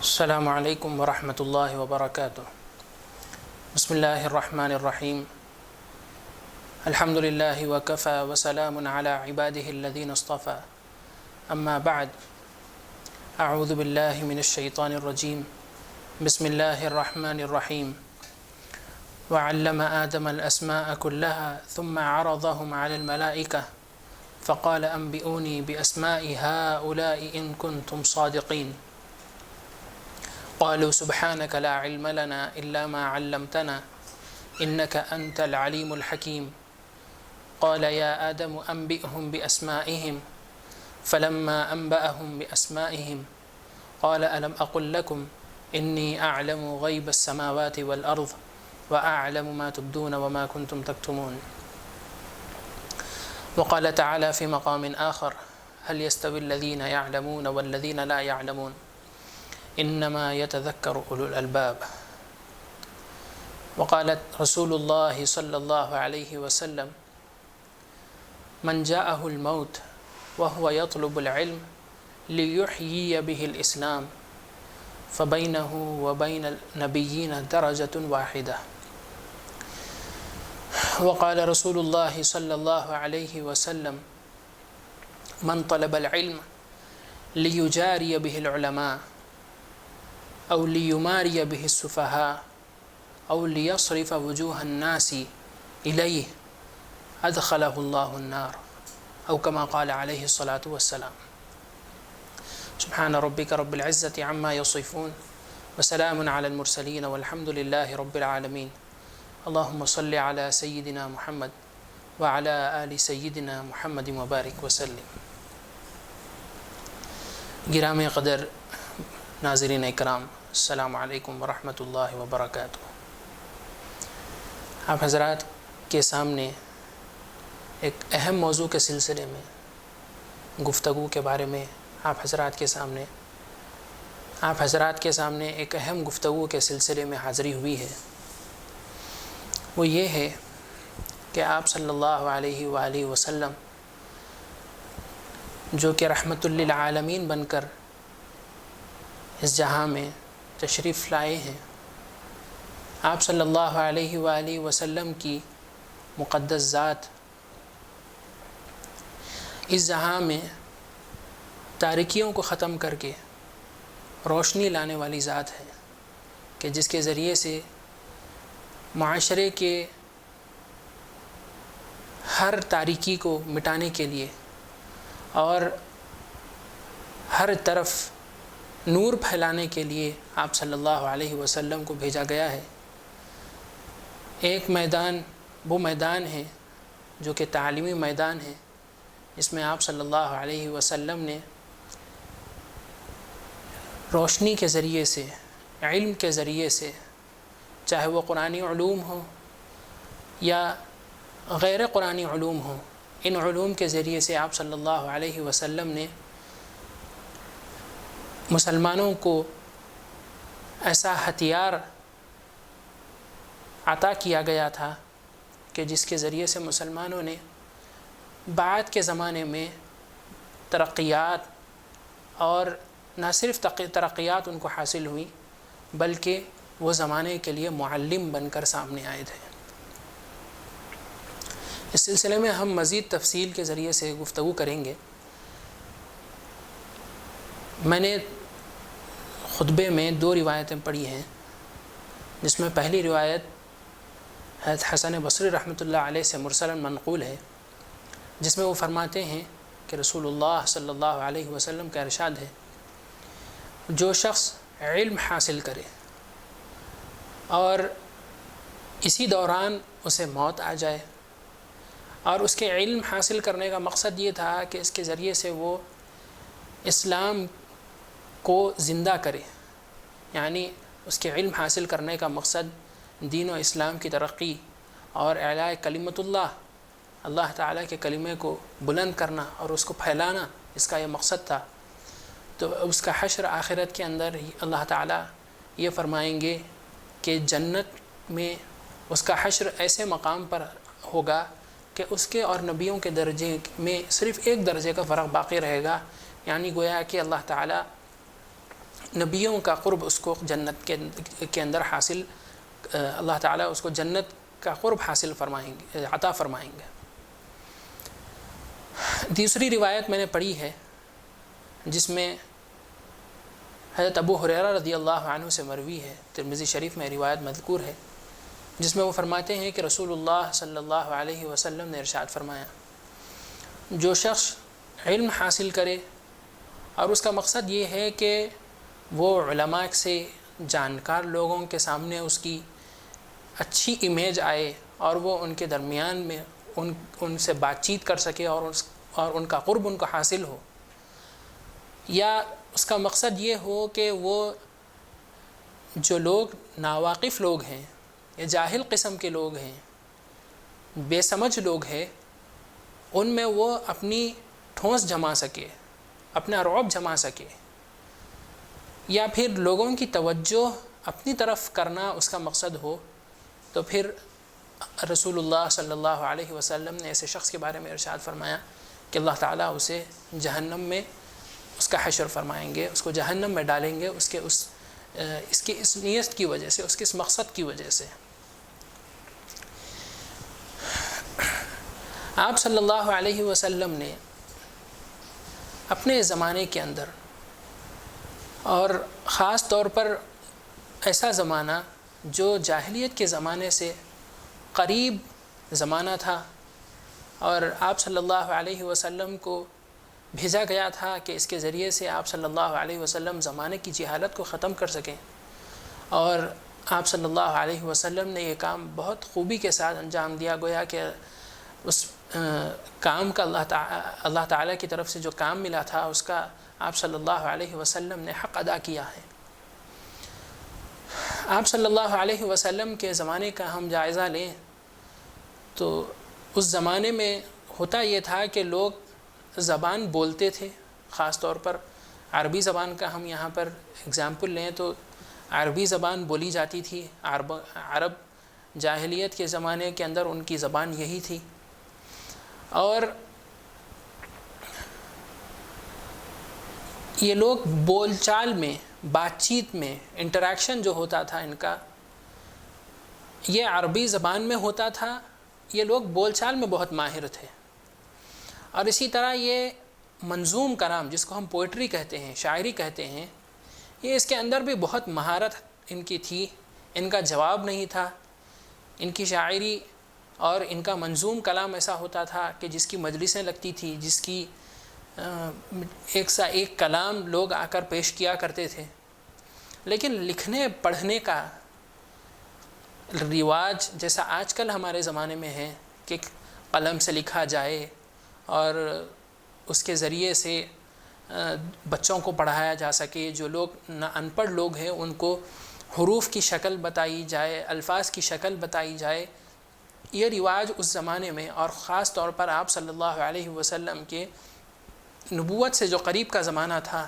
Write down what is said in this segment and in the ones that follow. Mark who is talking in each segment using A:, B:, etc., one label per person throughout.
A: السلام علیکم ورحمۃ اللہ وبرکاتہ۔ بسم اللہ الرحمن الرحیم۔ الحمد للہ وکفی وسلام علی عبادہ الذین اصطفی، اما بعد، اعوذ باللہ من الشیطان الرجیم، بسم اللہ الرحمن الرحیم۔ وعلم آدم الاسماء كلها ثم عرضهم على الملائکة فقال انبئونی باسماء هؤلاء ان کنتم صادقین۔ قالوا سبحانك لا علم لنا إلا ما علمتنا إنك أنت العليم الحكيم۔ قال يا آدم أنبئهم بأسمائهم فلما أنبأهم بأسمائهم قال ألم أقل لكم إني أعلم غيب السماوات والأرض وأعلم ما تبدون وما كنتم تكتمون۔ وقال تعالى في مقام آخر هل يستوي الذين يعلمون والذين لا يعلمون انما يتذكر اولو الالباب۔ وقال رسول الله صلى الله عليه وسلم من جاءه الموت وهو يطلب العلم ليحيي به الاسلام فبينه وبين النبيين درجة واحدة۔ وقال رسول الله صلى الله عليه وسلم من طلب العلم ليجاري به العلماء او لیماری به السفهاء او لیصرف وجوه الناس الیہ ادخلہ اللہ النار او کما قال علیہ الصلاة والسلام۔ سبحان ربک رب العزة عما یصفون وسلام علی المرسلین والحمد للہ رب العالمین۔ اللہم صل علی سیدنا محمد وعلی آل سیدنا محمد وبارک وسلم۔ گرامی قدر ناظرین اکرام، السلام علیکم ورحمۃ اللہ وبرکاتہ۔ آپ حضرات کے سامنے ایک اہم موضوع کے سلسلے میں گفتگو کے بارے میں آپ حضرات کے سامنے ایک اہم گفتگو کے سلسلے میں حاضری ہوئی ہے۔ وہ یہ ہے کہ آپ صلی اللہ علیہ وآلہ وسلم جو کہ رحمت للعالمین بن کر اس جہاں میں تشریف لائے ہیں، آپ صلی اللہ علیہ وآلہ وسلم کی مقدس ذات اس جہاں میں تاریکیوں کو ختم کر کے روشنی لانے والی ذات ہے کہ جس کے ذریعے سے معاشرے کے ہر تاریکی کو مٹانے کے لیے اور ہر طرف نور پھیلانے کے لیے آپ صلی اللہ علیہ وسلم کو بھیجا گیا ہے۔ ایک میدان وہ میدان ہے جو کہ تعلیمی میدان ہے، جس میں آپ صلی اللہ علیہ وسلم نے روشنی کے ذریعے سے، علم کے ذریعے سے، چاہے وہ قرآنی علوم ہوں یا غیر قرآنی علوم ہوں، ان علوم کے ذریعے سے آپ صلی اللہ علیہ وسلم نے مسلمانوں کو ایسا ہتھیار عطا کیا گیا تھا کہ جس کے ذریعے سے مسلمانوں نے بعد کے زمانے میں ترقیات، اور نہ صرف ترقیات ان کو حاصل ہوئی بلکہ وہ زمانے کے لیے معلم بن کر سامنے آئے تھے۔ اس سلسلے میں ہم مزید تفصیل کے ذریعے سے گفتگو کریں گے۔ میں نے خطبے میں 2 روایتیں پڑھی ہیں، جس میں پہلی روایت حضرت حسن بصری رحمۃ اللہ علیہ سے مرسلا منقول ہے، جس میں وہ فرماتے ہیں کہ رسول اللہ صلی اللہ علیہ وسلم کا ارشاد ہے، جو شخص علم حاصل کرے اور اسی دوران اسے موت آ جائے، اور اس کے علم حاصل کرنے کا مقصد یہ تھا کہ اس کے ذریعے سے وہ اسلام کو زندہ کرے، یعنی اس کے علم حاصل کرنے کا مقصد دین و اسلام کی ترقی اور اعلاء کلمت اللہ تعالیٰ کے کلمے کو بلند کرنا اور اس کو پھیلانا، اس کا یہ مقصد تھا۔ تو اس کا حشر آخرت کے اندر اللہ تعالیٰ یہ فرمائیں گے کہ جنت میں اس کا حشر ایسے مقام پر ہوگا کہ اس کے اور نبیوں کے درجے میں صرف 1 درجے کا فرق باقی رہے گا، یعنی گویا کہ اللہ تعالیٰ نبیوں کا قرب اس کو جنت کے اندر حاصل، اللہ تعالیٰ اس کو جنت کا قرب حاصل فرمائیں گے، عطا فرمائیں گے۔ دوسری روایت میں نے پڑھی ہے جس میں حضرت ابو ہریرہ رضی اللہ عنہ سے مروی ہے، ترمذی شریف میں روایت مذکور ہے، جس میں وہ فرماتے ہیں کہ رسول اللہ صلی اللہ علیہ وسلم نے ارشاد فرمایا، جو شخص علم حاصل کرے اور اس کا مقصد یہ ہے کہ وہ علماء سے، جانکار لوگوں کے سامنے اس کی اچھی امیج آئے اور وہ ان کے درمیان میں ان سے بات چیت کر سکے اور ان کا قرب ان کو حاصل ہو، یا اس کا مقصد یہ ہو کہ وہ جو لوگ ناواقف لوگ ہیں یا جاہل قسم کے لوگ ہیں، بے سمجھ لوگ ہیں، ان میں وہ اپنی ٹھونس جما سکے، اپنا رعب جما سکے، یا پھر لوگوں کی توجہ اپنی طرف کرنا اس کا مقصد ہو، تو پھر رسول اللہ صلی اللہ علیہ وسلم نے ایسے شخص کے بارے میں ارشاد فرمایا کہ اللہ تعالیٰ اسے جہنم میں اس کا حشر فرمائیں گے، اس کو جہنم میں ڈالیں گے اس کی اس نیت کی وجہ سے، اس کے اس مقصد کی وجہ سے۔ آپ صلی اللہ علیہ وسلم نے اپنے زمانے کے اندر، اور خاص طور پر ایسا زمانہ جو جاہلیت کے زمانے سے قریب زمانہ تھا، اور آپ صلی اللہ علیہ وسلم کو بھیجا گیا تھا کہ اس کے ذریعے سے آپ صلی اللہ علیہ وسلم زمانے کی جہالت کو ختم کر سکیں، اور آپ صلی اللہ علیہ وسلم نے یہ کام بہت خوبی کے ساتھ انجام دیا، گویا کہ اس کام کا اللہ تعالیٰ کی طرف سے جو کام ملا تھا اس کا آپ صلی اللہ علیہ وسلم نے حق ادا کیا ہے۔ آپ صلی اللہ علیہ وسلم کے زمانے کا ہم جائزہ لیں تو اس زمانے میں ہوتا یہ تھا کہ لوگ زبان بولتے تھے، خاص طور پر عربی زبان کا ہم یہاں پر اگزامپل لیں تو عربی زبان بولی جاتی تھی، عرب جاہلیت کے زمانے کے اندر ان کی زبان یہی تھی، اور یہ لوگ بول چال میں، بات چیت میں، انٹریکشن جو ہوتا تھا ان کا، یہ عربی زبان میں ہوتا تھا، یہ لوگ بول چال میں بہت ماہر تھے، اور اسی طرح یہ منظوم کلام جس کو ہم پوئٹری کہتے ہیں، شاعری کہتے ہیں، یہ اس کے اندر بھی بہت مہارت ان کی تھی، ان کا جواب نہیں تھا، ان کی شاعری اور ان کا منظوم کلام ایسا ہوتا تھا کہ جس کی مجلسیں لگتی تھی، جس کی ایک سا ایک کلام لوگ آ کر پیش کیا کرتے تھے، لیکن لکھنے پڑھنے کا رواج جیسا آج کل ہمارے زمانے میں ہے کہ قلم سے لکھا جائے اور اس کے ذریعے سے بچوں کو پڑھایا جا سکے، جو لوگ ان پڑھ لوگ ہیں ان کو حروف کی شکل بتائی جائے، الفاظ کی شکل بتائی جائے، یہ رواج اس زمانے میں، اور خاص طور پر آپ صلی اللہ علیہ وسلم کے نبوت سے جو قریب کا زمانہ تھا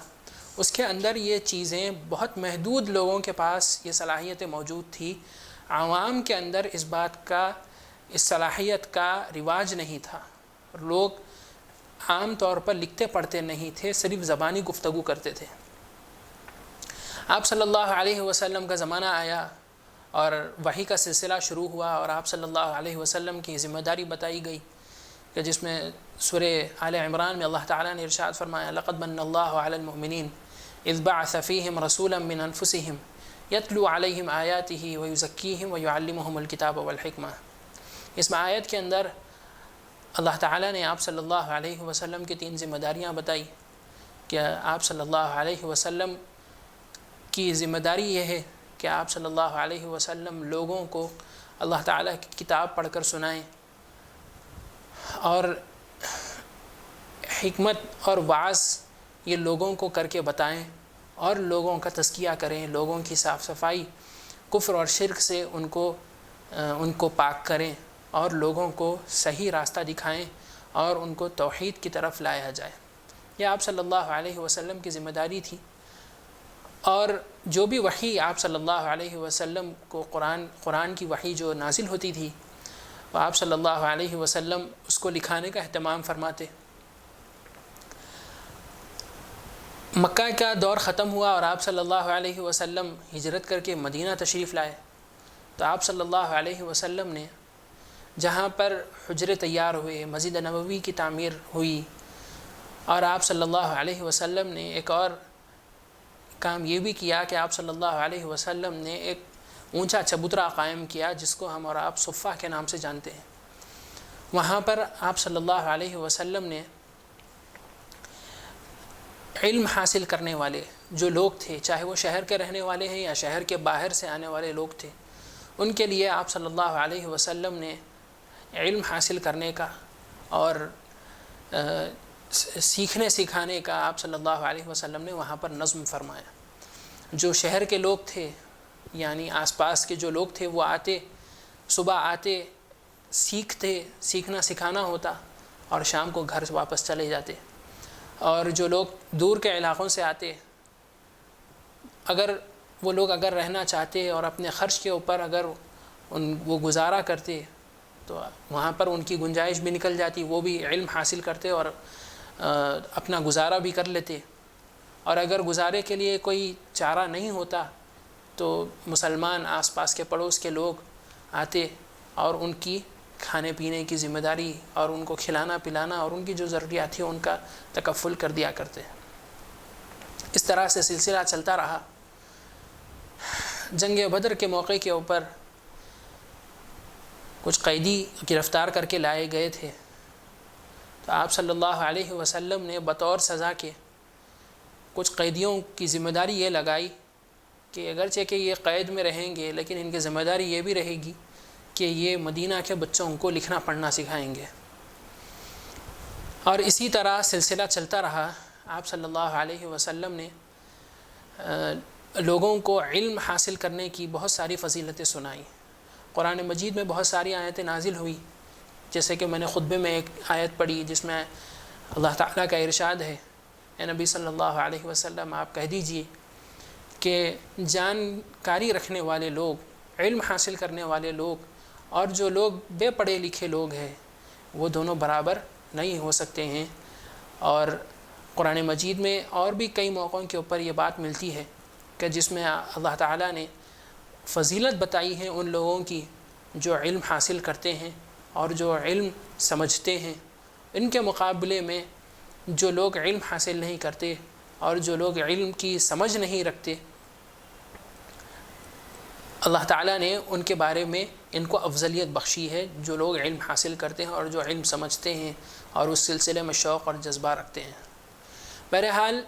A: اس کے اندر یہ چیزیں بہت محدود لوگوں کے پاس یہ صلاحیتیں موجود تھی، عوام کے اندر اس صلاحیت کا رواج نہیں تھا، لوگ عام طور پر لکھتے پڑھتے نہیں تھے، صرف زبانی گفتگو کرتے تھے۔ آپ صلی اللہ علیہ وسلم کا زمانہ آیا اور وحی کا سلسلہ شروع ہوا، اور آپ صلی اللہ علیہ وسلم کی ذمہ داری بتائی گئی کہ جس میں سورہ آل عمران میں اللہ تعالیٰ نے ارشاد فرمایا لقد من اللہ علی المؤمنین اذ بعث فیہم رسولا من انفسہم یتلو علیہم آیاتہ ویزکیہم ویعلمہم الکتاب والحکمہ۔ اس آیت کے اندر اللہ تعالیٰ نے آپ صلی اللہ علیہ وسلم کی 3 ذمہ داریاں بتائی کہ آپ صلی اللہ علیہ وسلم کی ذمہ داری یہ ہے کہ آپ صلی اللہ علیہ وسلم لوگوں کو اللہ تعالیٰ کی کتاب پڑھ کر سنائیں، اور حکمت اور وعظ یہ لوگوں کو کر کے بتائیں، اور لوگوں کا تزکیہ کریں، لوگوں کی صاف صفائی، کفر اور شرک سے ان کو پاک کریں، اور لوگوں کو صحیح راستہ دکھائیں، اور ان کو توحید کی طرف لایا جائے۔ یہ آپ صلی اللہ علیہ وسلم کی ذمہ داری تھی، اور جو بھی وحی آپ صلی اللہ علیہ وسلم کو قرآن کی وحی جو نازل ہوتی تھی وہ آپ صلی اللہ علیہ وسلم اس کو لکھانے کا اہتمام فرماتے۔ مکہ کا دور ختم ہوا اور آپ صلی اللہ علیہ وسلم ہجرت کر کے مدینہ تشریف لائے، تو آپ صلی اللہ علیہ وسلم نے جہاں پر حجرے تیار ہوئے، مسجد نبوی کی تعمیر ہوئی، اور آپ صلی اللہ علیہ وسلم نے ایک اور کام یہ بھی کیا کہ آپ صلی اللہ علیہ وسلم نے ایک اونچا چبوترا قائم کیا جس کو ہم اور آپ صفہ کے نام سے جانتے ہیں۔ وہاں پر آپ صلی اللہ علیہ وسلم نے علم حاصل کرنے والے جو لوگ تھے، چاہے وہ شہر کے رہنے والے ہیں یا شہر کے باہر سے آنے والے لوگ تھے، ان کے لیے آپ صلی اللہ علیہ وسلم نے علم حاصل کرنے کا اور سیکھنے سکھانے کا آپ صلی اللہ علیہ وسلم نے وہاں پر نظم فرمایا۔ جو شہر کے لوگ تھے یعنی آس پاس کے جو لوگ تھے وہ آتے، صبح آتے، سیکھتے، سیکھنا سکھانا ہوتا اور شام کو گھر واپس چلے جاتے، اور جو لوگ دور کے علاقوں سے آتے، وہ لوگ اگر رہنا چاہتے اور اپنے خرچ کے اوپر اگر وہ گزارا کرتے تو وہاں پر ان کی گنجائش بھی نکل جاتی، وہ بھی علم حاصل کرتے اور اپنا گزارا بھی کر لیتے۔ اور اگر گزارے کے لیے کوئی چارہ نہیں ہوتا تو مسلمان آس پاس کے پڑوس کے لوگ آتے اور ان کی کھانے پینے کی ذمہ داری اور ان کو کھلانا پلانا اور ان کی جو ضروریات تھی ان کا تکفل کر دیا کرتے۔ اس طرح سے سلسلہ چلتا رہا۔ جنگ بدر کے موقع کے اوپر کچھ قیدی گرفتار کر کے لائے گئے تھے، تو آپ صلی اللہ علیہ وسلم نے بطور سزا کے کچھ قیدیوں کی ذمہ داری یہ لگائی کہ اگرچہ کہ یہ قید میں رہیں گے لیکن ان کی ذمہ داری یہ بھی رہے گی کہ یہ مدینہ کے بچوں کو لکھنا پڑھنا سکھائیں گے۔ اور اسی طرح سلسلہ چلتا رہا۔ آپ صلی اللہ علیہ وسلم نے لوگوں کو علم حاصل کرنے کی بہت ساری فضیلتیں سنائیں۔ قرآن مجید میں بہت ساری آیتیں نازل ہوئی، جیسے کہ میں نے خطبے میں ایک آیت پڑھی جس میں اللہ تعالیٰ کا ارشاد ہے، اے نبی صلی اللہ علیہ وسلم آپ کہہ دیجئے کہ جانکاری رکھنے والے لوگ، علم حاصل کرنے والے لوگ اور جو لوگ بے پڑھے لکھے لوگ ہیں وہ دونوں برابر نہیں ہو سکتے ہیں۔ اور قرآن مجید میں اور بھی کئی موقعوں کے اوپر یہ بات ملتی ہے کہ جس میں اللہ تعالیٰ نے فضیلت بتائی ہے ان لوگوں کی جو علم حاصل کرتے ہیں اور جو علم سمجھتے ہیں، ان کے مقابلے میں جو لوگ علم حاصل نہیں کرتے اور جو لوگ علم کی سمجھ نہیں رکھتے، اللہ تعالیٰ نے ان کے بارے میں ان کو افضلیت بخشی ہے جو لوگ علم حاصل کرتے ہیں اور جو علم سمجھتے ہیں اور اس سلسلے میں شوق اور جذبہ رکھتے ہیں۔ بہرحال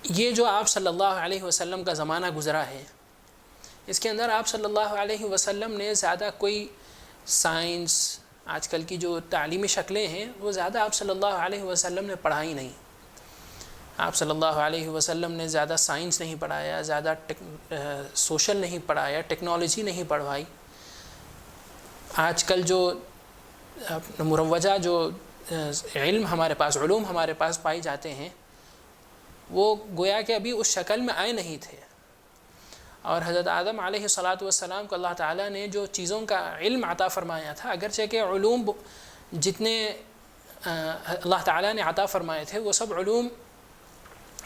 A: یہ جو آپ صلی اللہ علیہ وسلم کا زمانہ گزرا ہے، اس کے اندر آپ صلی اللہ علیہ وسلم نے زیادہ کوئی سائنس، آج کل کی جو تعلیمی شکلیں ہیں وہ زیادہ آپ صلی اللہ علیہ وسلم نے پڑھائی نہیں۔ آپ صلی اللہ علیہ وسلم نے زیادہ سائنس نہیں پڑھایا، زیادہ سوشل نہیں پڑھایا، ٹیکنالوجی نہیں پڑھوائی۔ آج کل جو مروجہ جو علوم ہمارے پاس پائی جاتے ہیں وہ گویا کہ ابھی اس شکل میں آئے نہیں تھے۔ اور حضرت آدم علیہ الصلاۃ والسلام کو اللہ تعالیٰ نے جو چیزوں کا علم عطا فرمایا تھا، اگرچہ کہ علوم جتنے اللہ تعالیٰ نے عطا فرمائے تھے وہ سب علوم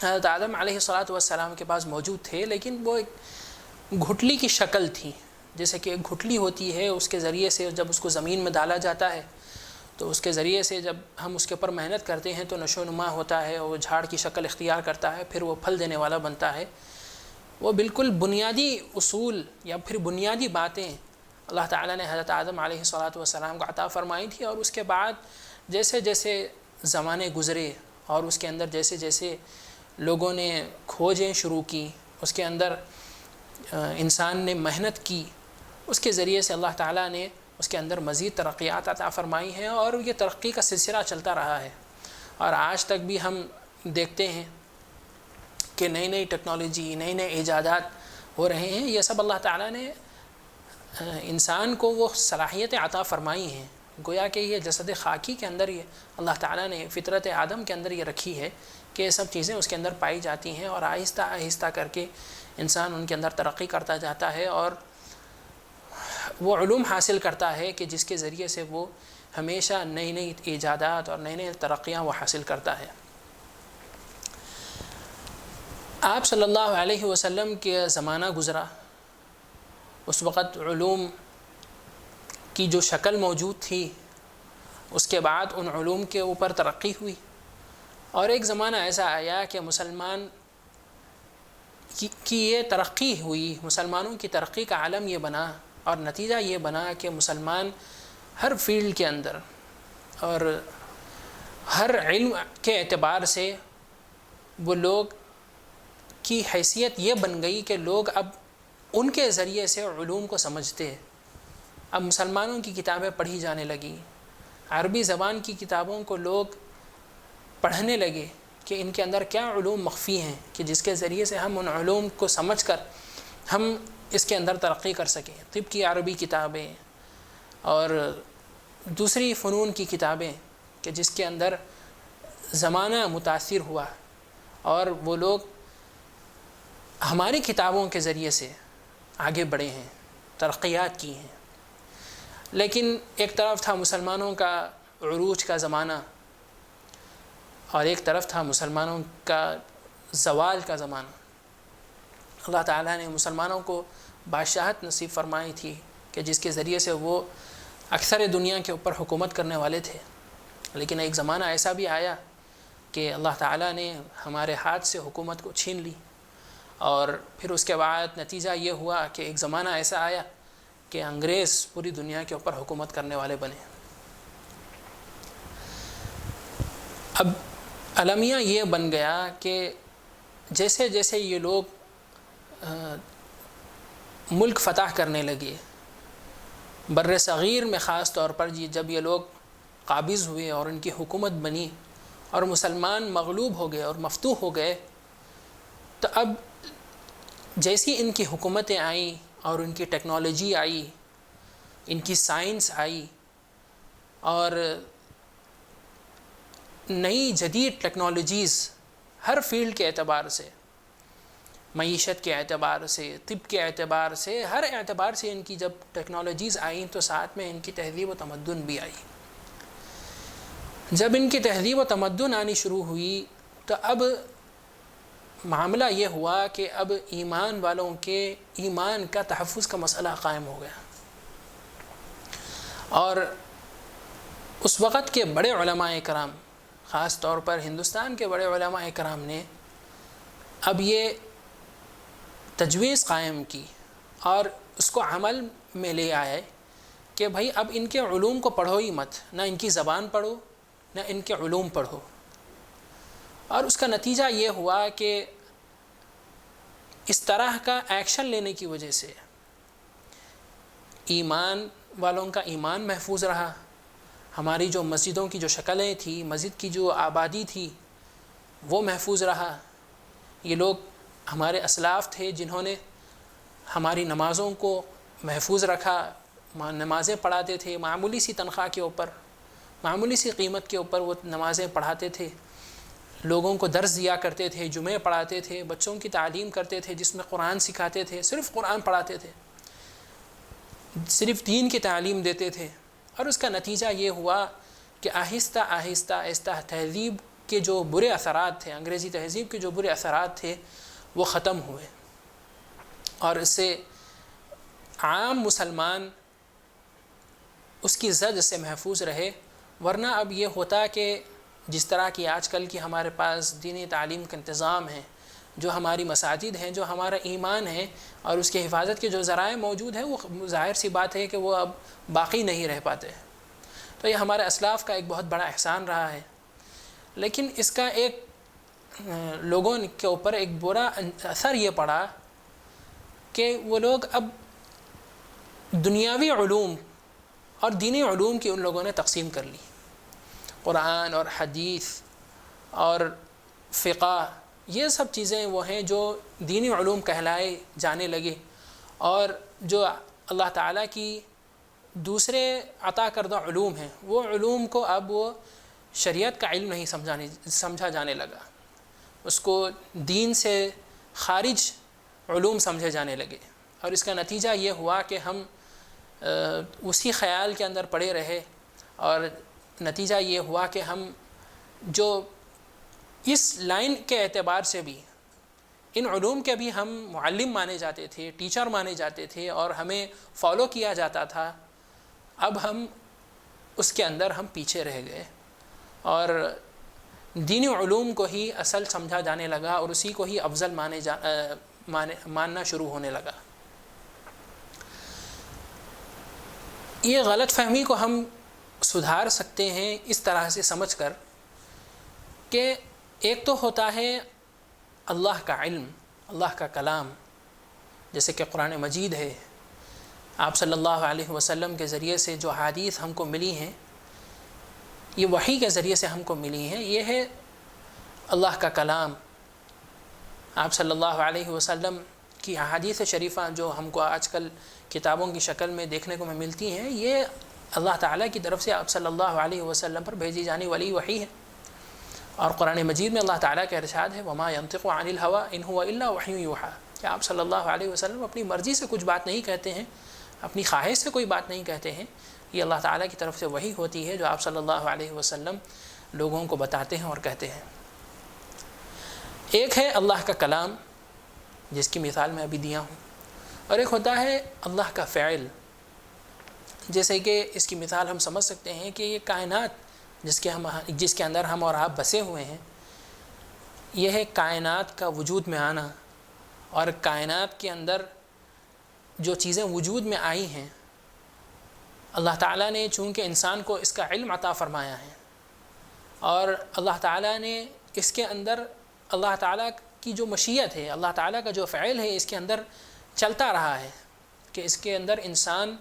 A: حضرت آدم علیہ الصلاۃ والسلام کے پاس موجود تھے، لیکن وہ ایک گھٹلی کی شکل تھی، جیسے کہ ایک گھٹلی ہوتی ہے، اس کے ذریعے سے جب اس کو زمین میں ڈالا جاتا ہے تو اس کے ذریعے سے جب ہم اس کے اوپر محنت کرتے ہیں تو نشو و نما ہوتا ہے، وہ جھاڑ کی شکل اختیار کرتا ہے، پھر وہ پھل دینے والا بنتا ہے۔ وہ بالکل بنیادی اصول یا پھر بنیادی باتیں اللہ تعالیٰ نے حضرت آدم علیہ الصلاۃ والسلام کو عطا فرمائی تھی، اور اس کے بعد جیسے جیسے زمانے گزرے اور اس کے اندر جیسے جیسے لوگوں نے کھوجیں شروع کی، اس کے اندر انسان نے محنت کی، اس کے ذریعے سے اللہ تعالیٰ نے اس کے اندر مزید ترقیات عطا فرمائی ہیں، اور یہ ترقی کا سلسلہ چلتا رہا ہے۔ اور آج تک بھی ہم دیکھتے ہیں کہ نئی نئی ٹیکنالوجی، نئے نئے ایجادات ہو رہے ہیں۔ یہ سب اللہ تعالیٰ نے انسان کو وہ صلاحیتیں عطا فرمائی ہیں، گویا کہ یہ جسد خاکی کے اندر یہ اللہ تعالیٰ نے فطرت آدم کے اندر یہ رکھی ہے کہ یہ سب چیزیں اس کے اندر پائی جاتی ہیں، اور آہستہ آہستہ کر کے انسان ان کے اندر ترقی کرتا جاتا ہے اور وہ علوم حاصل کرتا ہے کہ جس کے ذریعے سے وہ ہمیشہ نئی نئی ایجادات اور نئی نئی ترقیاں وہ حاصل کرتا ہے۔ آپ صلی اللہ علیہ وسلم کے زمانہ گزرا، اس وقت علوم کی جو شکل موجود تھی، اس کے بعد ان علوم کے اوپر ترقی ہوئی، اور ایک زمانہ ایسا آیا کہ مسلمان کی یہ ترقی ہوئی، مسلمانوں کی ترقی کا عالم یہ بنا، اور نتیجہ یہ بنا کہ مسلمان ہر فیلڈ کے اندر اور ہر علم کے اعتبار سے وہ لوگ کی حیثیت یہ بن گئی کہ لوگ اب ان کے ذریعے سے علوم کو سمجھتے ہیں۔ اب مسلمانوں کی کتابیں پڑھی جانے لگیں، عربی زبان کی کتابوں کو لوگ پڑھنے لگے کہ ان کے اندر کیا علوم مخفی ہیں کہ جس کے ذریعے سے ہم ان علوم کو سمجھ کر ہم اس کے اندر ترقی کر سکیں۔ طب کی عربی کتابیں اور دوسری فنون کی کتابیں کہ جس کے اندر زمانہ متاثر ہوا، اور وہ لوگ ہماری کتابوں کے ذریعے سے آگے بڑھے ہیں، ترقیات کی ہیں۔ لیکن ایک طرف تھا مسلمانوں کا عروج کا زمانہ، اور ایک طرف تھا مسلمانوں کا زوال کا زمانہ۔ اللہ تعالیٰ نے مسلمانوں کو بادشاہت نصیب فرمائی تھی کہ جس کے ذریعے سے وہ اکثر دنیا کے اوپر حکومت کرنے والے تھے، لیکن ایک زمانہ ایسا بھی آیا کہ اللہ تعالیٰ نے ہمارے ہاتھ سے حکومت کو چھین لی، اور پھر اس کے بعد نتیجہ یہ ہوا کہ ایک زمانہ ایسا آیا کہ انگریز پوری دنیا کے اوپر حکومت کرنے والے بنے۔ اب المیہ یہ بن گیا کہ جیسے جیسے یہ لوگ ملک فتح کرنے لگے، بر صغیر میں خاص طور پر جب یہ لوگ قابض ہوئے اور ان کی حکومت بنی اور مسلمان مغلوب ہو گئے اور مفتوح ہو گئے، تو اب جیسی ان کی حکومتیں آئیں اور ان کی ٹیکنالوجی آئی، ان کی سائنس آئی، اور نئی جدید ٹیکنالوجیز ہر فیلڈ کے اعتبار سے، معیشت کے اعتبار سے، طب کے اعتبار سے، ہر اعتبار سے ان کی جب ٹیکنالوجیز آئیں تو ساتھ میں ان کی تہذیب و تمدن بھی آئی۔ جب ان کی تہذیب و تمدن آنی شروع ہوئی تو اب معاملہ یہ ہوا کہ اب ایمان والوں کے ایمان کا تحفظ کا مسئلہ قائم ہو گیا، اور اس وقت کے بڑے علماء کرام، خاص طور پر ہندوستان کے بڑے علماء کرام نے اب یہ تجویز قائم کی اور اس کو عمل میں لے آئے کہ بھائی اب ان کے علوم کو پڑھو ہی مت، نہ ان کی زبان پڑھو نہ ان کے علوم پڑھو۔ اور اس کا نتیجہ یہ ہوا کہ اس طرح کا ایکشن لینے کی وجہ سے ایمان والوں کا ایمان محفوظ رہا، ہماری جو مسجدوں کی جو شکلیں تھیں، مسجد کی جو آبادی تھی وہ محفوظ رہا۔ یہ لوگ ہمارے اسلاف تھے جنہوں نے ہماری نمازوں کو محفوظ رکھا، نمازیں پڑھاتے تھے، معمولی سی تنخواہ کے اوپر، معمولی سی قیمت کے اوپر وہ نمازیں پڑھاتے تھے، لوگوں کو درس دیا کرتے تھے، جمعے پڑھاتے تھے، بچوں کی تعلیم کرتے تھے جس میں قرآن سکھاتے تھے، صرف قرآن پڑھاتے تھے، صرف دین کی تعلیم دیتے تھے۔ اور اس کا نتیجہ یہ ہوا کہ آہستہ آہستہ آہستہ تہذیب کے جو برے اثرات تھے، انگریزی تہذیب کے جو برے اثرات تھے وہ ختم ہوئے، اور اس سے عام مسلمان اس کی زد سے محفوظ رہے۔ ورنہ اب یہ ہوتا کہ جس طرح کی آج کل کی ہمارے پاس دینی تعلیم کا انتظام ہے، جو ہماری مساجد ہیں، جو ہمارا ایمان ہے اور اس کی حفاظت کے جو ذرائع موجود ہیں، وہ ظاہر سی بات ہے کہ وہ اب باقی نہیں رہ پاتے۔ تو یہ ہمارے اسلاف کا ایک بہت بڑا احسان رہا ہے، لیکن اس کا ایک لوگوں کے اوپر ایک برا اثر یہ پڑا کہ وہ لوگ اب دنیاوی علوم اور دینی علوم کی ان لوگوں نے تقسیم کر لی۔ قرآن اور حدیث اور فقہ، یہ سب چیزیں وہ ہیں جو دینی علوم کہلائے جانے لگے، اور جو اللہ تعالیٰ کی دوسرے عطا کردہ علوم ہیں وہ علوم کو اب وہ شریعت کا علم نہیں سمجھا جانے لگا، اس کو دین سے خارج علوم سمجھے جانے لگے۔ اور اس کا نتیجہ یہ ہوا کہ ہم اسی خیال کے اندر پڑے رہے، اور نتیجہ یہ ہوا کہ ہم جو اس لائن کے اعتبار سے بھی ان علوم کے بھی ہم معلم مانے جاتے تھے، ٹیچر مانے جاتے تھے اور ہمیں فالو کیا جاتا تھا، اب ہم اس کے اندر ہم پیچھے رہ گئے اور دینی علوم کو ہی اصل سمجھا جانے لگا اور اسی کو ہی افضل ماننا شروع ہونے لگا۔ یہ غلط فہمی کو ہم سدھار سکتے ہیں اس طرح سے سمجھ کر کہ ایک تو ہوتا ہے اللہ کا علم، اللہ کا کلام، جیسے کہ قرآن مجید ہے، آپ صلی اللہ علیہ وسلم کے ذریعے سے جو احادیث ہم کو ملی ہیں، یہ وحی کے ذریعے سے ہم کو ملی ہیں، یہ ہے اللہ کا کلام۔ آپ صلی اللہ علیہ وسلم کی احادیث شریفہ جو ہم کو آج کل کتابوں کی شکل میں دیکھنے کو ملتی ہیں، یہ اللہ تعالیٰ کی طرف سے آپ صلی اللہ علیہ وسلم پر بھیجی جانے والی وحی ہے۔ اور قرآن مجید میں اللہ تعالیٰ کا ارشاد ہے وما ينطق عن الهوى ان هو الا وحی یوحی، کہ آپ صلی اللہ علیہ وسلم اپنی مرضی سے کچھ بات نہیں کہتے ہیں، اپنی خواہش سے کوئی بات نہیں کہتے ہیں، یہ اللہ تعالیٰ کی طرف سے وحی ہوتی ہے جو آپ صلی اللہ علیہ وسلم لوگوں کو بتاتے ہیں اور کہتے ہیں۔ ایک ہے اللہ کا کلام جس کی مثال میں ابھی دیا ہوں، اور ایک ہوتا ہے اللہ کا فعل، جیسے کہ اس کی مثال ہم سمجھ سکتے ہیں کہ یہ کائنات جس کے اندر ہم اور آپ بسے ہوئے ہیں، یہ ہے کائنات کا وجود میں آنا، اور کائنات کے اندر جو چیزیں وجود میں آئی ہیں اللہ تعالیٰ نے چونکہ انسان کو اس کا علم عطا فرمایا ہے، اور اللہ تعالیٰ نے اس کے اندر اللہ تعالیٰ کی جو مشیت ہے، اللہ تعالیٰ کا جو فعل ہے اس کے اندر چلتا رہا ہے کہ اس کے اندر انسان،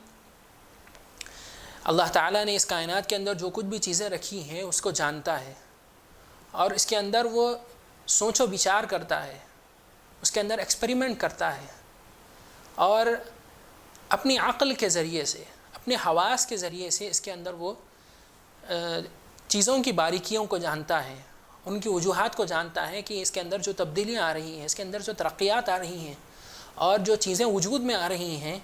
A: اللہ تعالیٰ نے اس کائنات کے اندر جو کچھ بھی چیزیں رکھی ہیں اس کو جانتا ہے، اور اس کے اندر وہ سوچ و بچار کرتا ہے، اس کے اندر ایکسپریمنٹ کرتا ہے، اور اپنی عقل کے ذریعے سے، اپنے حواس کے ذریعے سے اس کے اندر وہ چیزوں کی باریکیوں کو جانتا ہے، ان کی وجوہات کو جانتا ہے کہ اس کے اندر جو تبدیلیاں آ رہی ہیں، اس کے اندر جو ترقیات آ رہی ہیں اور جو چیزیں وجود میں آ رہی ہیں،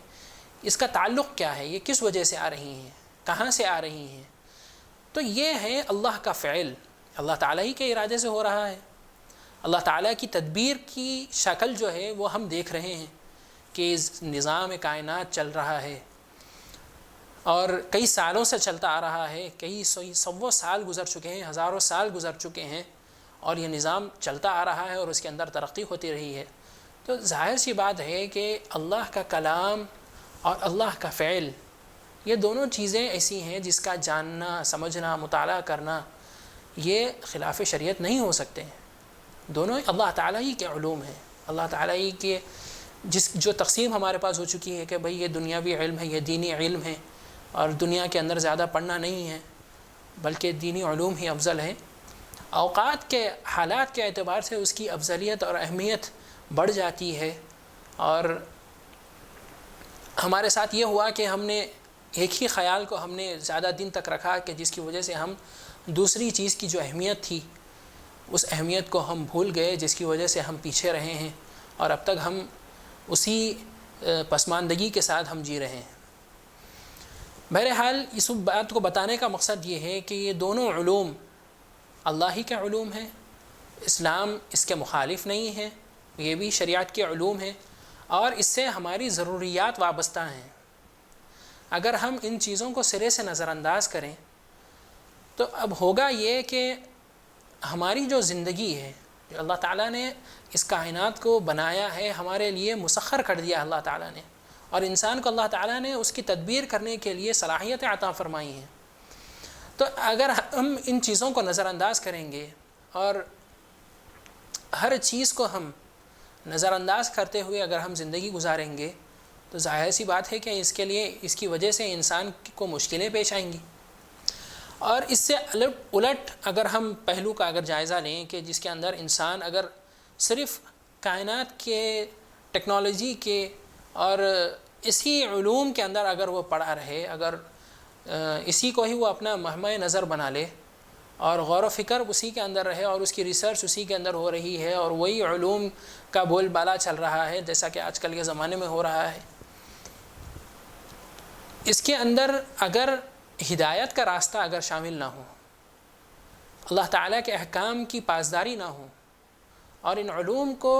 A: اس کا تعلق کیا ہے، یہ کس وجہ سے آ رہی ہیں، کہاں سے آ رہی ہیں۔ تو یہ ہے اللہ کا فعل، اللہ تعالیٰ ہی کے ارادے سے ہو رہا ہے۔ اللہ تعالیٰ کی تدبیر کی شکل جو ہے وہ ہم دیکھ رہے ہیں کہ نظام کائنات چل رہا ہے اور کئی سالوں سے چلتا آ رہا ہے، کئی سو سال گزر چکے ہیں، ہزاروں سال گزر چکے ہیں، اور یہ نظام چلتا آ رہا ہے اور اس کے اندر ترقی ہوتی رہی ہے۔ تو ظاہر سی بات ہے کہ اللہ کا کلام اور اللہ کا فعل، یہ دونوں چیزیں ایسی ہیں جس کا جاننا، سمجھنا، مطالعہ کرنا یہ خلاف شریعت نہیں ہو سکتے ہیں، دونوں اللہ تعالیٰ ہی کے علوم ہیں، اللہ تعالیٰ ہی کے جو تقسیم ہمارے پاس ہو چکی ہے کہ بھئی یہ دنیاوی علم ہے، یہ دینی علم ہے، اور دنیا کے اندر زیادہ پڑھنا نہیں ہے بلکہ دینی علوم ہی افضل ہے۔ اوقات کے حالات کے اعتبار سے اس کی افضلیت اور اہمیت بڑھ جاتی ہے، اور ہمارے ساتھ یہ ہوا کہ ہم نے ایک ہی خیال کو ہم نے زیادہ دن تک رکھا کہ جس کی وجہ سے ہم دوسری چیز کی جو اہمیت تھی اس اہمیت کو ہم بھول گئے، جس کی وجہ سے ہم پیچھے رہے ہیں اور اب تک ہم اسی پسماندگی کے ساتھ ہم جی رہے ہیں۔ بہرحال اس بات کو بتانے کا مقصد یہ ہے کہ یہ دونوں علوم اللہ ہی کے علوم ہیں، اسلام اس کے مخالف نہیں ہے، یہ بھی شریعت کے علوم ہیں، اور اس سے ہماری ضروریات وابستہ ہیں۔ اگر ہم ان چیزوں کو سرے سے نظر انداز کریں تو اب ہوگا یہ کہ ہماری جو زندگی ہے، جو اللہ تعالیٰ نے اس کائنات کو بنایا ہے، ہمارے لیے مسخر کر دیا اللہ تعالیٰ نے، اور انسان کو اللہ تعالیٰ نے اس کی تدبیر کرنے کے لیے صلاحیتیں عطا فرمائی ہیں۔ تو اگر ہم ان چیزوں کو نظر انداز کریں گے اور ہر چیز کو ہم نظر انداز کرتے ہوئے اگر ہم زندگی گزاریں گے تو ظاہر سی بات ہے کہ اس کی وجہ سے انسان کو مشکلیں پیش آئیں گی۔ اور اس سے الٹ اگر ہم پہلو کا اگر جائزہ لیں کہ جس کے اندر انسان اگر صرف کائنات کے، ٹیکنالوجی کے اور اسی علوم کے اندر اگر وہ پڑا رہے، اگر اسی کو ہی وہ اپنا مہمہ نظر بنا لے اور غور و فکر اسی کے اندر رہے اور اس کی ریسرچ اسی کے اندر ہو رہی ہے اور وہی علوم کا بول بالا چل رہا ہے جیسا کہ آج کل کے زمانے میں ہو رہا ہے، اس کے اندر اگر ہدایت کا راستہ اگر شامل نہ ہو، اللہ تعالیٰ کے احکام کی پاسداری نہ ہو، اور ان علوم کو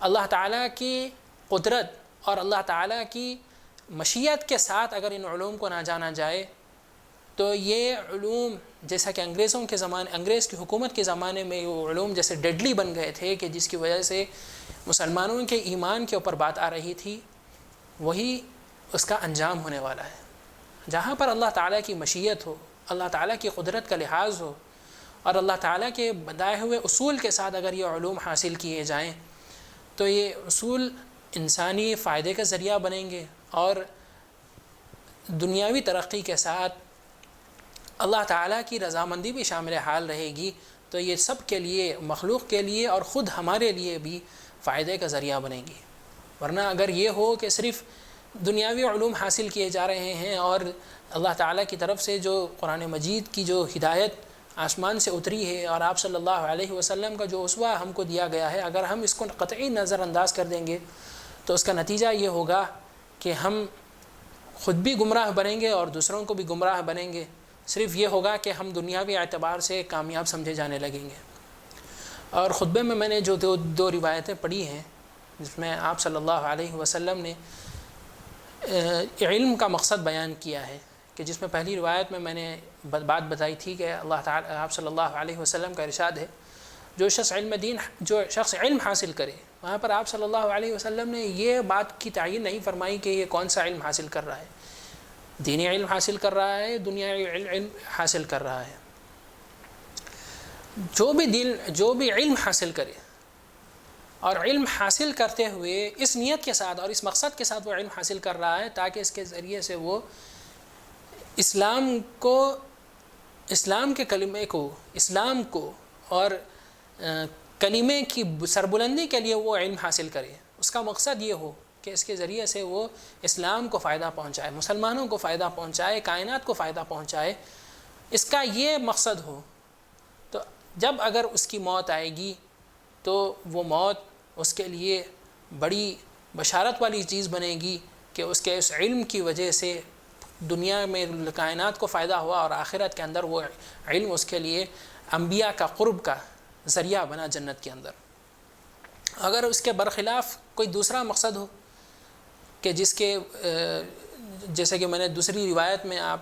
A: اللہ تعالیٰ کی قدرت اور اللہ تعالیٰ کی مشیت کے ساتھ اگر ان علوم کو نہ جانا جائے تو یہ علوم جیسا کہ انگریز کی حکومت کے زمانے میں وہ علوم جیسے ڈیڈلی بن گئے تھے کہ جس کی وجہ سے مسلمانوں کے ایمان کے اوپر بات آ رہی تھی، وہی اس کا انجام ہونے والا ہے۔ جہاں پر اللہ تعالیٰ کی مشیت ہو، اللہ تعالیٰ کی قدرت کا لحاظ ہو اور اللہ تعالیٰ کے بتائے ہوئے اصول کے ساتھ اگر یہ علوم حاصل کیے جائیں تو یہ اصول انسانی فائدے کا ذریعہ بنیں گے اور دنیاوی ترقی کے ساتھ اللہ تعالیٰ کی رضامندی بھی شامل حال رہے گی، تو یہ سب کے لیے، مخلوق کے لیے اور خود ہمارے لیے بھی فائدے کا ذریعہ بنے گی۔ ورنہ اگر یہ ہو کہ صرف دنیاوی علوم حاصل کیے جا رہے ہیں اور اللہ تعالیٰ کی طرف سے جو قرآن مجید کی جو ہدایت آسمان سے اتری ہے اور آپ صلی اللہ علیہ وسلم کا جو اسوہ ہم کو دیا گیا ہے، اگر ہم اس کو قطعی نظر انداز کر دیں گے تو اس کا نتیجہ یہ ہوگا کہ ہم خود بھی گمراہ بنیں گے اور دوسروں کو بھی گمراہ بنیں گے۔ صرف یہ ہوگا کہ ہم دنیاوی اعتبار سے کامیاب سمجھے جانے لگیں گے۔ اور خطبے میں نے جو دو روایتیں پڑھی ہیں جس میں آپ صلی اللہ علیہ وسلم نے علم کا مقصد بیان کیا ہے، کہ جس میں پہلی روایت میں نے بات بتائی تھی کہ اللہ تعالیٰ آپ صلی اللہ علیہ وسلم کا ارشاد ہے جو شخص علم حاصل کرے، وہاں پر آپ صلی اللہ علیہ وسلم نے یہ بات کی تعین نہیں فرمائی کہ یہ کون سا علم حاصل کر رہا ہے، دینی علم حاصل کر رہا ہے، دنیاوی علم حاصل کر رہا ہے۔ جو بھی علم حاصل کرے اور علم حاصل کرتے ہوئے اس نیت کے ساتھ اور اس مقصد کے ساتھ وہ علم حاصل کر رہا ہے تاکہ اس کے ذریعے سے وہ اسلام کے کلمے کو، اسلام کو اور کلمے کی سربلندی کے لیے وہ علم حاصل کرے، اس کا مقصد یہ ہو کہ اس کے ذریعے سے وہ اسلام کو فائدہ پہنچائے، مسلمانوں کو فائدہ پہنچائے، کائنات کو فائدہ پہنچائے، اس کا یہ مقصد ہو، تو جب اگر اس کی موت آئے گی تو وہ موت اس کے لیے بڑی بشارت والی چیز بنے گی کہ اس کے اس علم کی وجہ سے دنیا میں کائنات کو فائدہ ہوا اور آخرت کے اندر وہ علم اس کے لیے انبیاء کا قرب کا ذریعہ بنا جنت کے اندر۔ اگر اس کے برخلاف کوئی دوسرا مقصد ہو کہ جس کے جیسے کہ میں نے دوسری روایت میں آپ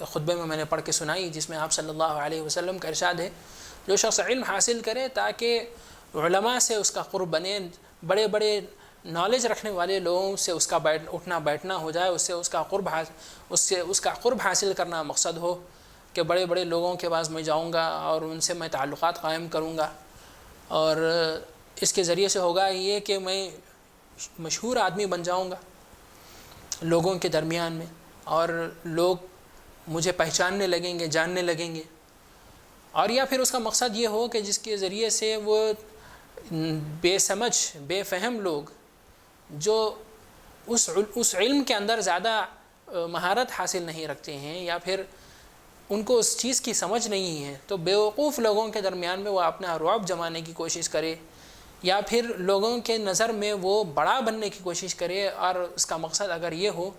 A: خطبے میں نے پڑھ کے سنائی جس میں آپ صلی اللہ علیہ وسلم کا ارشاد ہے جو شخص علم حاصل کرے تاکہ علماء سے اس کا قرب بنے، بڑے بڑے نالج رکھنے والے لوگوں سے اس کا اٹھنا بیٹھنا ہو جائے، اس کا قرب حاصل کرنا مقصد ہو کہ بڑے بڑے لوگوں کے پاس میں جاؤں گا اور ان سے میں تعلقات قائم کروں گا، اور اس کے ذریعے سے ہوگا یہ کہ میں مشہور آدمی بن جاؤں گا لوگوں کے درمیان میں اور لوگ مجھے پہچاننے لگیں گے، جاننے لگیں گے، اور یا پھر اس کا مقصد یہ ہو کہ جس کے ذریعے سے وہ بے سمجھ بے فہم لوگ جو اس علم کے اندر زیادہ مہارت حاصل نہیں رکھتے ہیں یا پھر ان کو اس چیز کی سمجھ نہیں ہے، تو بیوقوف لوگوں کے درمیان میں وہ اپنا رعب جمانے کی کوشش کرے یا پھر لوگوں کے نظر میں وہ بڑا بننے کی کوشش کرے، اور اس کا مقصد اگر یہ ہو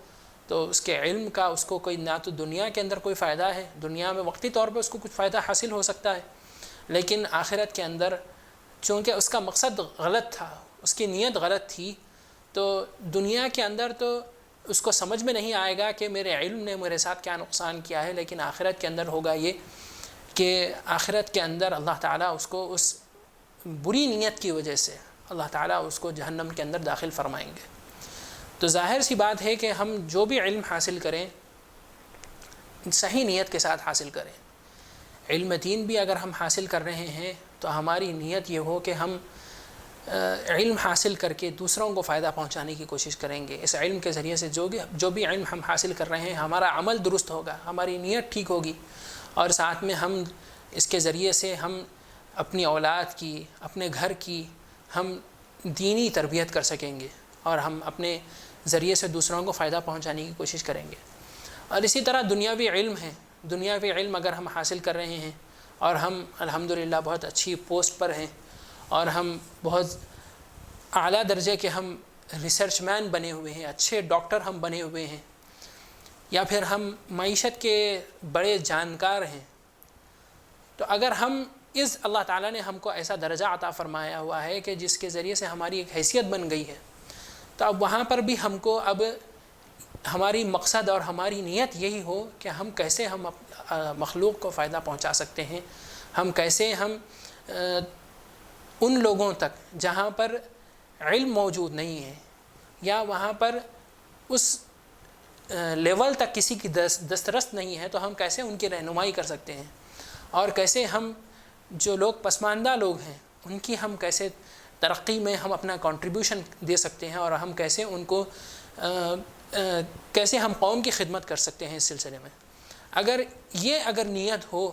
A: تو اس کے علم کا اس کو کوئی نہ تو دنیا کے اندر کوئی فائدہ ہے، دنیا میں وقتی طور پہ اس کو کچھ فائدہ حاصل ہو سکتا ہے، لیکن آخرت کے اندر چونکہ اس کا مقصد غلط تھا، اس کی نیت غلط تھی، تو دنیا کے اندر تو اس کو سمجھ میں نہیں آئے گا کہ میرے علم نے میرے ساتھ کیا نقصان کیا ہے، لیکن آخرت کے اندر ہوگا یہ کہ آخرت کے اندر اللہ تعالیٰ اس کو اس بری نیت کی وجہ سے اللہ تعالیٰ اس کو جہنم کے اندر داخل فرمائیں گے۔ تو ظاہر سی بات ہے کہ ہم جو بھی علم حاصل کریں صحیح نیت کے ساتھ حاصل کریں۔ علم دین بھی اگر ہم حاصل کر رہے ہیں تو ہماری نیت یہ ہو کہ ہم علم حاصل کر کے دوسروں کو فائدہ پہنچانے کی کوشش کریں گے۔ اس علم کے ذریعے سے جو بھی علم ہم حاصل کر رہے ہیں ہمارا عمل درست ہوگا، ہماری نیت ٹھیک ہوگی، اور ساتھ میں ہم اس کے ذریعے سے ہم اپنی اولاد کی، اپنے گھر کی ہم دینی تربیت کر سکیں گے اور ہم اپنے ذریعے سے دوسروں کو فائدہ پہنچانے کی کوشش کریں گے۔ اور اسی طرح دنیاوی علم ہے، دنیاوی علم اگر ہم حاصل کر رہے ہیں اور ہم الحمدللہ بہت اچھی پوسٹ پر ہیں اور ہم بہت اعلیٰ درجے کے ہم ریسرچ مین بنے ہوئے ہیں، اچھے ڈاکٹر ہم بنے ہوئے ہیں، یا پھر ہم معیشت کے بڑے جانکار ہیں، تو اگر ہم اس اللہ تعالیٰ نے ہم کو ایسا درجہ عطا فرمایا ہوا ہے کہ جس کے ذریعے سے ہماری ایک حیثیت بن گئی ہے، تو اب وہاں پر بھی ہم کو اب ہماری مقصد اور ہماری نیت یہی ہو کہ ہم کیسے ہم مخلوق کو فائدہ پہنچا سکتے ہیں، ہم کیسے ہم ان لوگوں تک جہاں پر علم موجود نہیں ہے یا وہاں پر اس لیول تک کسی کی دسترس نہیں ہے، تو ہم کیسے ان کی رہنمائی کر سکتے ہیں، اور کیسے ہم جو لوگ پسماندہ لوگ ہیں ان کی ہم کیسے ترقی میں ہم اپنا کنٹریبیوشن دے سکتے ہیں، اور ہم کیسے ان کو کیسے ہم قوم کی خدمت کر سکتے ہیں اس سلسلے میں۔ اگر نیت ہو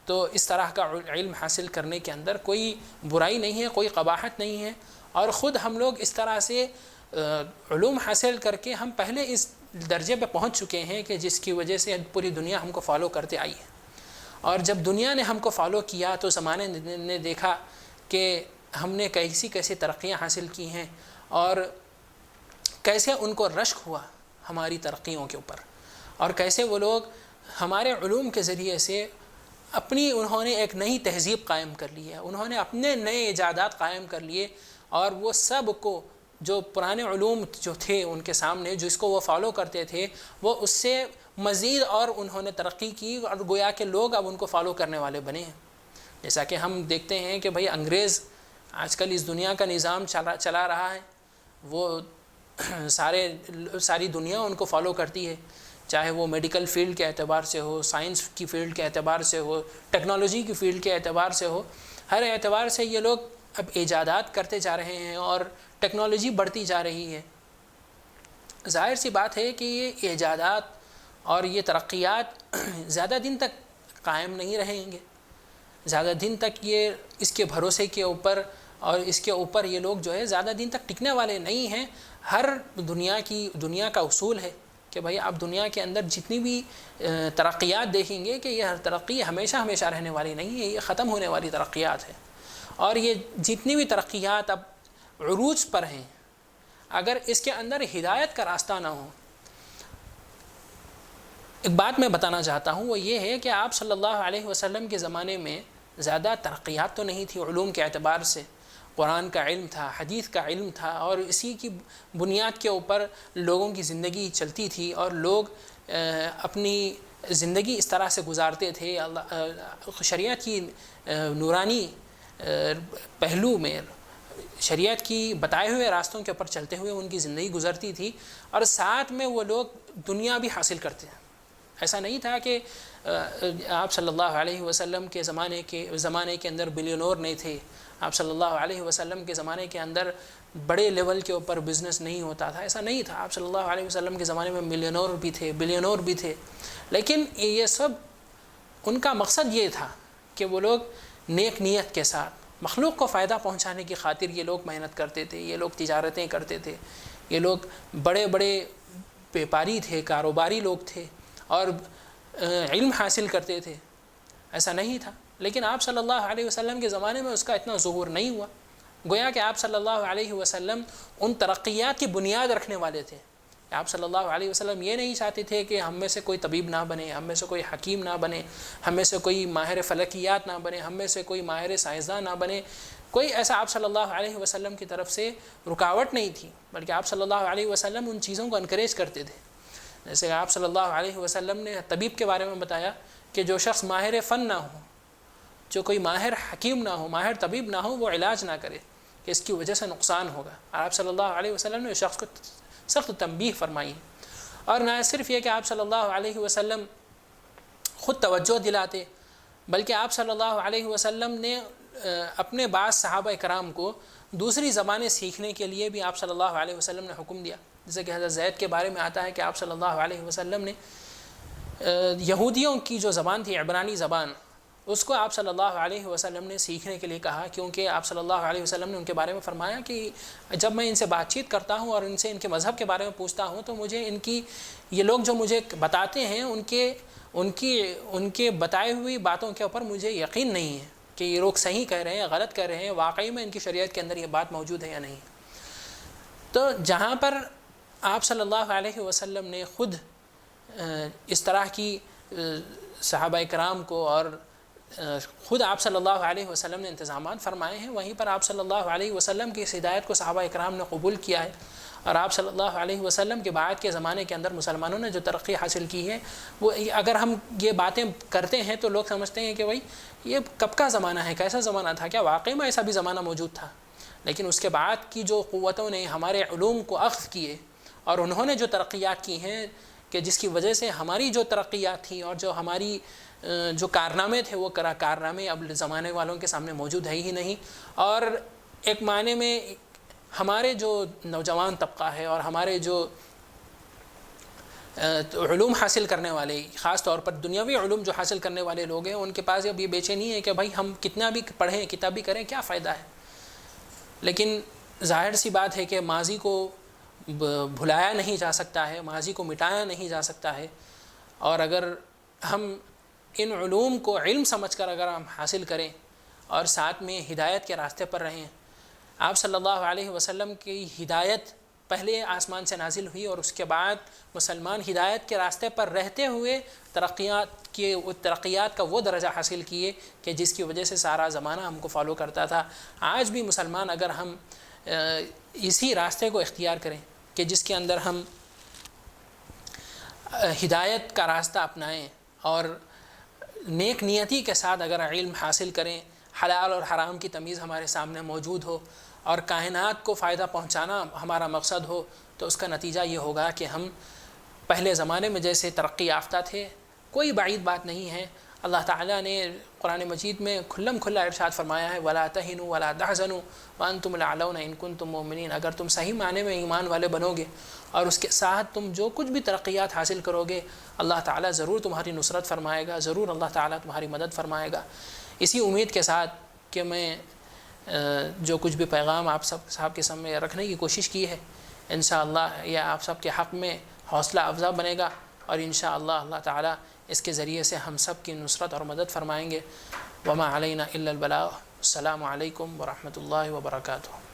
A: تو اس طرح کا علم حاصل کرنے کے اندر کوئی برائی نہیں ہے، کوئی قباحت نہیں ہے، اور خود ہم لوگ اس طرح سے علوم حاصل کر کے ہم پہلے اس درجے پہ پہنچ چکے ہیں کہ جس کی وجہ سے پوری دنیا ہم کو فالو کرتے آئی ہے، اور جب دنیا نے ہم کو فالو کیا تو زمانے نے دیکھا کہ ہم نے کیسی ترقیاں حاصل کی ہیں، اور کیسے ان کو رشک ہوا ہماری ترقیوں کے اوپر، اور کیسے وہ لوگ ہمارے علوم کے ذریعے سے انہوں نے ایک نئی تہذیب قائم کر لی ہے، انہوں نے اپنے نئے ایجادات قائم کر لیے، اور وہ سب کو جو پرانے علوم جو تھے ان کے سامنے جس کو وہ فالو کرتے تھے، وہ اس سے مزید اور انہوں نے ترقی کی، اور گویا کہ لوگ اب ان کو فالو کرنے والے بنے ہیں۔ جیسا کہ ہم دیکھتے ہیں کہ بھئی انگریز آج کل اس دنیا کا نظام چلا رہا ہے، وہ ساری دنیا ان کو فالو کرتی ہے، چاہے وہ میڈیکل فیلڈ کے اعتبار سے ہو، سائنس کی فیلڈ کے اعتبار سے ہو، ٹیکنالوجی کی فیلڈ کے اعتبار سے ہو، ہر اعتبار سے یہ لوگ اب ایجادات کرتے جا رہے ہیں اور ٹیکنالوجی بڑھتی جا رہی ہے۔ ظاہر سی بات ہے کہ یہ ایجادات اور یہ ترقیات زیادہ دن تک قائم نہیں رہیں گے، زیادہ دن تک یہ اس کے بھروسے کے اوپر اور اس کے اوپر یہ لوگ جو ہے زیادہ دن تک ٹکنے والے نہیں ہیں۔ ہر دنیا کا اصول ہے کہ بھئی آپ دنیا کے اندر جتنی بھی ترقیات دیکھیں گے کہ یہ ترقی ہمیشہ رہنے والی نہیں ہے، یہ ختم ہونے والی ترقیات ہے، اور یہ جتنی بھی ترقیات اب عروج پر ہیں، اگر اس کے اندر ہدایت کا راستہ نہ ہو۔ ایک بات میں بتانا چاہتا ہوں، وہ یہ ہے کہ آپ صلی اللہ علیہ وسلم کے زمانے میں زیادہ ترقیات تو نہیں تھی علوم کے اعتبار سے، قرآن کا علم تھا، حدیث کا علم تھا، اور اسی کی بنیاد کے اوپر لوگوں کی زندگی چلتی تھی، اور لوگ اپنی زندگی اس طرح سے گزارتے تھے۔ شریعت کی نورانی پہلو میں، شریعت کی بتائے ہوئے راستوں کے اوپر چلتے ہوئے ان کی زندگی گزرتی تھی، اور ساتھ میں وہ لوگ دنیا بھی حاصل کرتے ہیں۔ ایسا نہیں تھا کہ آپ صلی اللہ علیہ وسلم کے زمانے کے اندر بلیونور نہیں تھے، آپ صلی اللہ علیہ وسلم کے زمانے کے اندر بڑے لیول کے اوپر بزنس نہیں ہوتا تھا، ایسا نہیں تھا۔ آپ صلی اللہ علیہ وسلم کے زمانے میں ملینور بھی تھے، بلینور بھی تھے، لیکن یہ سب ان کا مقصد یہ تھا کہ وہ لوگ نیک نیت کے ساتھ مخلوق کو فائدہ پہنچانے کی خاطر یہ لوگ محنت کرتے تھے، یہ لوگ تجارتیں کرتے تھے، یہ لوگ بڑے بڑے بیپاری تھے، کاروباری لوگ تھے، اور علم حاصل کرتے تھے۔ ایسا نہیں تھا، لیکن آپ صلی اللہ علیہ وسلم کے زمانے میں اس کا اتنا ظہور نہیں ہوا۔ گویا کہ آپ صلی اللہ علیہ وسلم ان ترقیات کی بنیاد رکھنے والے تھے۔ آپ صلی اللہ علیہ وسلم یہ نہیں چاہتے تھے کہ ہم میں سے کوئی طبیب نہ بنے، ہم میں سے کوئی حکیم نہ بنے، ہم میں سے کوئی ماہر فلکیات نہ بنے، ہم میں سے کوئی ماہر سائنسداں نہ بنے، کوئی ایسا آپ صلی اللہ علیہ وسلم کی طرف سے رکاوٹ نہیں تھی، بلکہ آپ صلی اللہ علیہ وسلم ان چیزوں کو انکریج کرتے تھے۔ جیسے آپ صلی اللہ علیہ وسلم نے طبیب کے بارے میں بتایا کہ جو شخص ماہر فن نہ ہو، جو کوئی ماہر حکیم نہ ہو، ماہر طبیب نہ ہو، وہ علاج نہ کرے کہ اس کی وجہ سے نقصان ہوگا۔ آپ صلی اللہ علیہ وسلم نے اس شخص کو سخت تنبیہ فرمائی ہے۔ اور نہ صرف یہ کہ آپ صلی اللہ علیہ وسلم خود توجہ دلاتے، بلکہ آپ صلی اللہ علیہ وسلم نے اپنے بعض صحابہ کرام کو دوسری زبانیں سیکھنے کے لیے بھی آپ صلی اللہ علیہ وسلم نے حکم دیا۔ جیسے کہ حضرت زید کے بارے میں آتا ہے کہ آپ صلی اللہ علیہ وسلم نے یہودیوں کی جو زبان تھی عبرانی زبان، اس کو آپ صلی اللہ علیہ وسلم نے سیکھنے کے لیے کہا، کیونکہ آپ صلی اللہ علیہ وسلم نے ان کے بارے میں فرمایا کہ جب میں ان سے بات چیت کرتا ہوں اور ان سے ان کے مذہب کے بارے میں پوچھتا ہوں تو مجھے یہ لوگ جو مجھے بتاتے ہیں ان کے بتائے ہوئی باتوں کے اوپر مجھے یقین نہیں ہے کہ یہ لوگ صحیح کہہ رہے ہیں، غلط کہہ رہے ہیں، واقعی میں ان کی شریعت کے اندر یہ بات موجود ہے یا نہیں۔ تو جہاں پر آپ صلی اللہ علیہ وسلم نے خود اس طرح کی صحابہ کرام کو اور خود آپ صلی اللہ علیہ وسلم نے انتظامات فرمائے ہیں، وہیں پر آپ صلی اللہ علیہ وسلم کی اس ہدایت کو صحابہ اکرام نے قبول کیا ہے، اور آپ صلی اللہ علیہ وسلم کے بعد کے زمانے کے اندر مسلمانوں نے جو ترقی حاصل کی ہے، وہ اگر ہم یہ باتیں کرتے ہیں تو لوگ سمجھتے ہیں کہ بھائی یہ کب کا زمانہ ہے، کیسا زمانہ تھا، کیا واقعی میں ایسا بھی زمانہ موجود تھا؟ لیکن اس کے بعد کی جو قوتوں نے ہمارے علوم کو اخذ کیے اور انہوں نے جو ترقیات کی ہیں کہ جس کی وجہ سے ہماری جو ترقیات تھیں اور جو ہماری جو کارنامے تھے وہ کارنامے اب زمانے والوں کے سامنے موجود ہے ہی نہیں، اور ایک معنی میں ہمارے جو نوجوان طبقہ ہے اور ہمارے جو علوم حاصل کرنے والے، خاص طور پر دنیاوی علوم جو حاصل کرنے والے لوگ ہیں، ان کے پاس اب یہ بے چینی ہے کہ بھائی ہم کتنا بھی پڑھیں، کتابی کریں، کیا فائدہ ہے؟ لیکن ظاہر سی بات ہے کہ ماضی کو بھلایا نہیں جا سکتا ہے، ماضی کو مٹایا نہیں جا سکتا ہے، اور اگر ہم ان علوم کو علم سمجھ کر اگر ہم حاصل کریں اور ساتھ میں ہدایت کے راستے پر رہیں، آپ صلی اللہ علیہ وسلم کی ہدایت پہلے آسمان سے نازل ہوئی اور اس کے بعد مسلمان ہدایت کے راستے پر رہتے ہوئے ترقیات کا وہ درجہ حاصل کیے کہ جس کی وجہ سے سارا زمانہ ہم کو فالو کرتا تھا۔ آج بھی مسلمان اگر ہم اسی راستے کو اختیار کریں کہ جس کے اندر ہم ہدایت کا راستہ اپنائیں اور نیک نیتی کے ساتھ اگر علم حاصل کریں، حلال اور حرام کی تمیز ہمارے سامنے موجود ہو اور کائنات کو فائدہ پہنچانا ہمارا مقصد ہو، تو اس کا نتیجہ یہ ہوگا کہ ہم پہلے زمانے میں جیسے ترقی یافتہ تھے، کوئی بعید بات نہیں ہے۔ اللہ تعالیٰ نے قرآن مجید میں کھلم کھلا ارشاد فرمایا ہے وَلَا تَهِنُوا وَلَا تَحْزَنُوا وَأَنْتُمُ الْأَعْلَوْنَ إِن كُنتُم مُؤْمِنِينَ، اگر تم صحیح معنی میں ایمان والے بنو گے اور اس کے ساتھ تم جو کچھ بھی ترقیات حاصل کرو گے، اللہ تعالیٰ ضرور تمہاری نصرت فرمائے گا، ضرور اللہ تعالیٰ تمہاری مدد فرمائے گا۔ اسی امید کے ساتھ کہ میں جو کچھ بھی پیغام آپ صاحب کے سامنے رکھنے کی کوشش کی ہے، انشاءاللہ یہ آپ سب کے حق میں حوصلہ افزا بنے گا، اور انشاءاللہ اللہ تعالیٰ اس کے ذریعے سے ہم سب کی نصرت اور مدد فرمائیں گے۔ وما علینا الا البلاغ۔ السلام علیکم ورحمۃ اللہ وبرکاتہ۔